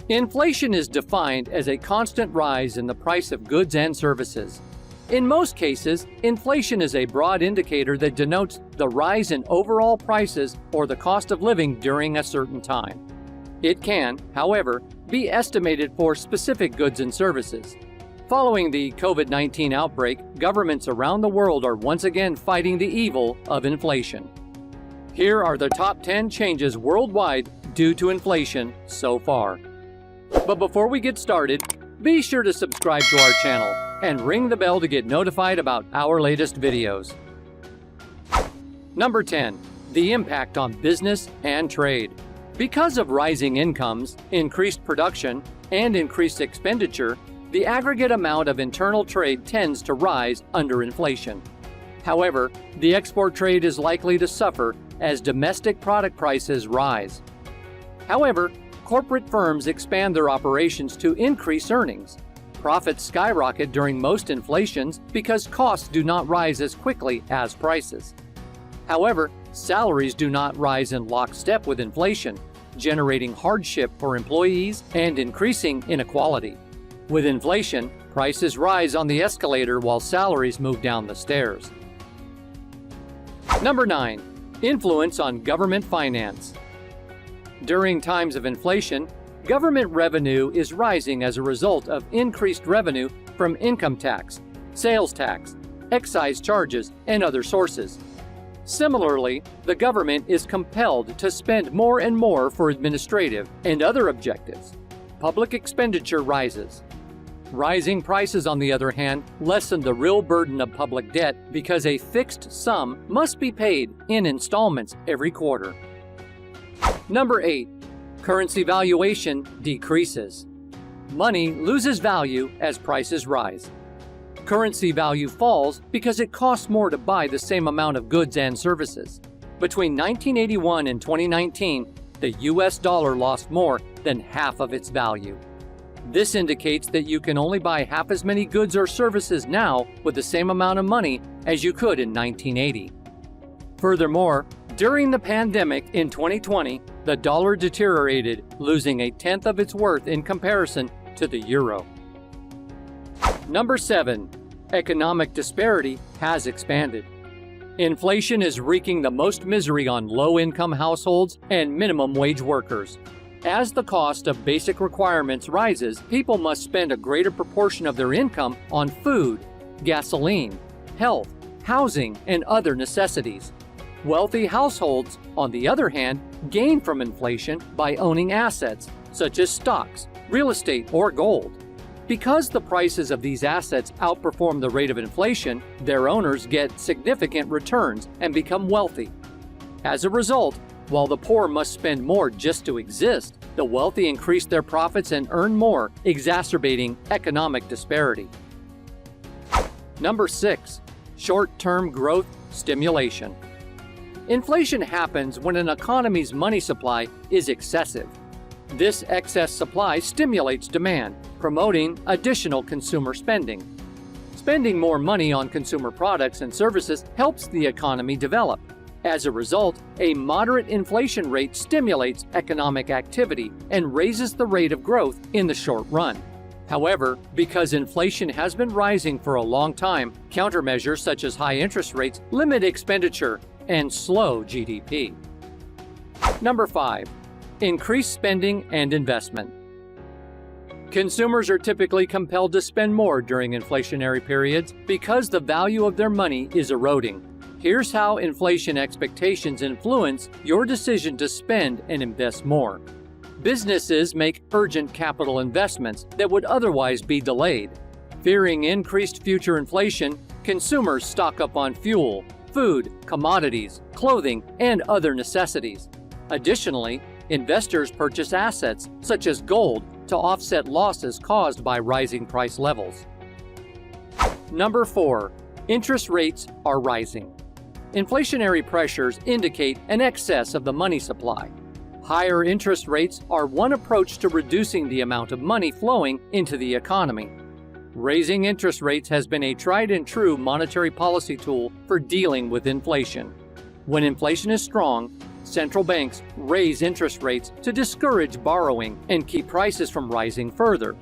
Inflation is defined as a constant rise in the price of goods and services. In most cases, inflation is a broad indicator that denotes the rise in overall prices or the cost of living during a certain time. It can, however, be estimated for specific goods and services. Following the COVID-19 outbreak, governments around the world are once again fighting the evil of inflation. Here are the top 10 changes worldwide due to inflation so far. But before we get started, be sure to subscribe to our channel and ring the bell to get notified about our latest videos. Number 10. The impact on business and trade. Because of rising incomes, increased production, and increased expenditure, the aggregate amount of internal trade tends to rise under inflation. However, the export trade is likely to suffer as domestic product prices rise. However, corporate firms expand their operations to increase earnings. Profits skyrocket during most inflations because costs do not rise as quickly as prices. However, salaries do not rise in lockstep with inflation, generating hardship for employees and increasing inequality. With inflation, prices rise on the escalator while salaries move down the stairs. Number 9. Influence on government finance. During times of inflation, government revenue is rising as a result of increased revenue from income tax, sales tax, excise charges, and other sources. Similarly, the government is compelled to spend more and more for administrative and other objectives. Public expenditure rises. Rising prices, on the other hand, lessen the real burden of public debt because a fixed sum must be paid in installments every quarter. Number 8. Currency valuation decreases. Money loses value as prices rise. Currency value falls because it costs more to buy the same amount of goods and services. Between 1981 and 2019, the US dollar lost more than half of its value. This indicates that you can only buy half as many goods or services now with the same amount of money as you could in 1980. Furthermore, during the pandemic in 2020, the dollar deteriorated, losing 1/10 of its worth in comparison to the euro. Number 7. Economic disparity has expanded. Inflation is wreaking the most misery on low-income households and minimum wage workers. As the cost of basic requirements rises, people must spend a greater proportion of their income on food, gasoline, health, housing, and other necessities. Wealthy households, on the other hand, gain from inflation by owning assets, such as stocks, real estate, or gold. Because the prices of these assets outperform the rate of inflation, their owners get significant returns and become wealthy. As a result, while the poor must spend more just to exist, the wealthy increase their profits and earn more, exacerbating economic disparity. Number 6. Short-term growth stimulation. Inflation happens when an economy's money supply is excessive. This excess supply stimulates demand, promoting additional consumer spending. Spending more money on consumer products and services helps the economy develop. As a result, a moderate inflation rate stimulates economic activity and raises the rate of growth in the short run. However, because inflation has been rising for a long time, countermeasures such as high interest rates limit expenditure and slow GDP. Number 5. Increased spending and investment. Consumers are typically compelled to spend more during inflationary periods because the value of their money is eroding. Here's how inflation expectations influence your decision to spend and invest more. Businesses make urgent capital investments that would otherwise be delayed. Fearing increased future inflation, consumers stock up on fuel, food, commodities, clothing, and other necessities. Additionally, investors purchase assets such as gold to offset losses caused by rising price levels. Number 4. Interest rates are rising. Inflationary pressures indicate an excess of the money supply. Higher interest rates are one approach to reducing the amount of money flowing into the economy. Raising interest rates has been a tried-and-true monetary policy tool for dealing with inflation. When inflation is strong, central banks raise interest rates to discourage borrowing and keep prices from rising further.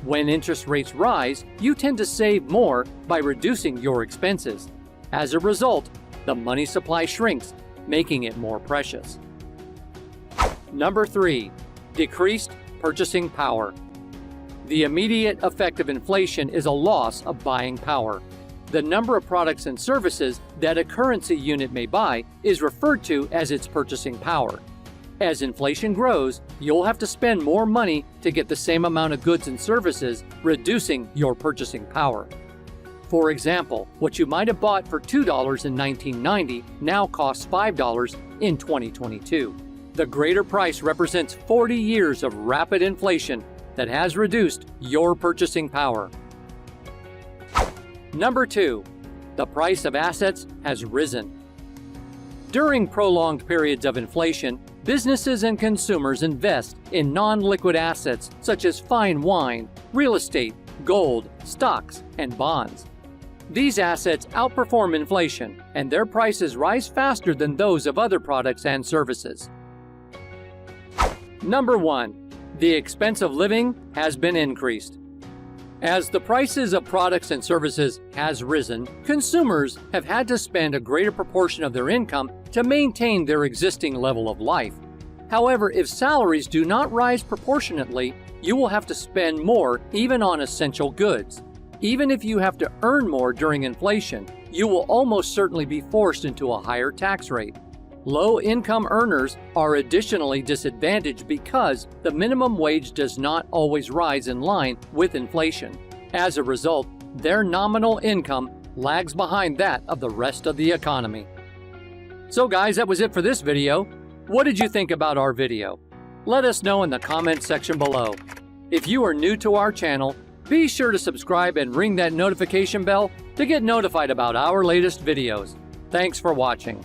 When interest rates rise, you tend to save more by reducing your expenses. As a result, the money supply shrinks, making it more precious. Number 3. Decreased purchasing power. The immediate effect of inflation is a loss of buying power. The number of products and services that a currency unit may buy is referred to as its purchasing power. As inflation grows, you'll have to spend more money to get the same amount of goods and services, reducing your purchasing power. For example, what you might have bought for $2 in 1990 now costs $5 in 2022. The greater price represents 40 years of rapid inflation that has reduced your purchasing power. Number 2. The price of assets has risen. During prolonged periods of inflation, businesses and consumers invest in non-liquid assets such as fine wine, real estate, gold, stocks, and bonds. These assets outperform inflation, and their prices rise faster than those of other products and services. Number 1. The expense of living has been increased. As the prices of products and services has risen, consumers have had to spend a greater proportion of their income to maintain their existing level of life. However, if salaries do not rise proportionately, you will have to spend more even on essential goods. Even if you have to earn more during inflation, you will almost certainly be forced into a higher tax rate. Low-income earners are additionally disadvantaged because the minimum wage does not always rise in line with inflation. As a result, their nominal income lags behind that of the rest of the economy. So guys, that was it for this video. What did you think about our video? Let us know in the comment section below. If you are new to our channel, be sure to subscribe and ring that notification bell to get notified about our latest videos. Thanks for watching.